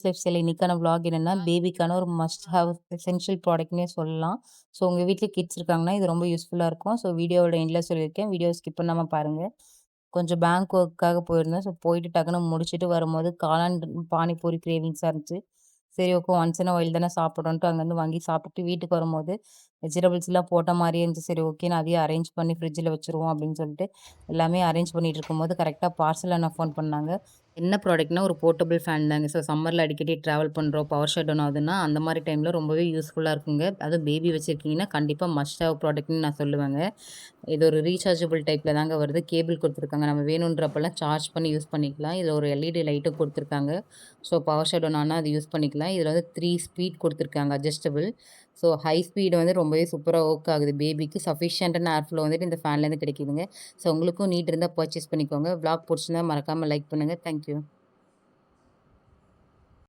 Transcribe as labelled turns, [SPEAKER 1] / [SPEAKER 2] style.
[SPEAKER 1] Life style இன்னைக்கான vlog என்னன்னா, பேபிக்கான ஒரு மஸ்ட் ஹேவ் எசென்ஷியல் ப்ராடக்ட்னே சொல்லலாம். ஸோ உங்க வீட்ல கிட்ஸ் இருக்காங்கன்னா, இது ரொம்ப யூஸ்ஃபுல்லா இருக்கும். ஸோ வீடியோவோட எண்ட்ல சொல்லியிருக்கேன். வீடியோ ஸ்கிப் பண்ணாம பாருங்க. கொஞ்சம் பேங்க் ஒர்க்காக போயிருந்தேன். ஸோ போயிட்டு டக்குனு முடிச்சுட்டு வரும்போது காளான் பானிபூரி கிரேவிங்ஸா இருந்துச்சு. சரி okay once in a while தானே சாப்பிடுறோன்ட்டு அங்கேருந்து வாங்கி சாப்பிட்டுட்டு வீட்டுக்கு வரும்போது வெஜிடபிள்ஸ்லாம் போட்ட மாரியே இருந்துச்சு. சரி ஓகேன்னு அதையும் அரேஞ்ச் பண்ணி ஃப்ரிட்ஜில வச்சுருவோம் அப்படின்னு சொல்லிட்டு எல்லாமே அரேஞ்ச் பண்ணிட்டு இருக்கும்போது கரெக்ட்டா பார்சல் அண்ணா ஃபோன் பண்ணாங்க. என்ன ப்ராடக்ட்னா ஒரு போர்ட்டபிள் ஃபேன் தாங்க. ஸோ சம்மர்ல அடிக்கடி ட்ராவல் பண்றோம், பவர் ஷட் டவுன் ஆகுதுன்னா, அந்த மாரி டைம்ல ரொம்பவே யூஸ்ஃபுல்லா இருக்குங்க. அதுவும் பேபி வச்சிருக்கீங்கன்னா, கண்டிப்பா மஸ்ட் ஹேவ் ப்ராடக்ட்ன்னு நான் சொல்லுவேங்க. இது ஒரு ரீசார்ஜபிள் டைப்ல தாங்க வருது. கேபிள் குடுத்துருக்காங்க. நம்ம வேணுன்றப்பலாம் சார்ஜ் பண்ணி யூஸ் பண்ணிக்கலாம். இதுல ஒரு எல்இடி லைட்டும் குடுத்துருக்காங்க. ஸோ பவர் ஷட் டவுன் ஆனா அது யூஸ் பண்ணிக்கலாம். இதுல வந்து 3 ஸ்பீட் குடுத்துருக்காங்க அட்ஜஸ்டபிள். ஸோ ஹை ஸ்பீடு வந்து ரொம்பவே சூப்பரா ஒர்க் ஆகுது. பேபிக்கு சஃபிஷியன்ட்டான ஏர் ஃப்ளோ வந்துட்டு இந்த ஃபேன்லேருந்து கிடைக்குதுங்க. ஸோ உங்களுக்கும் நீட் இருந்தா பர்ச்சேஸ் பண்ணிக்கோங்க. விளாக் புடிச்சிருந்தா மறக்காம லைக் பண்ணுங்க. Thank you.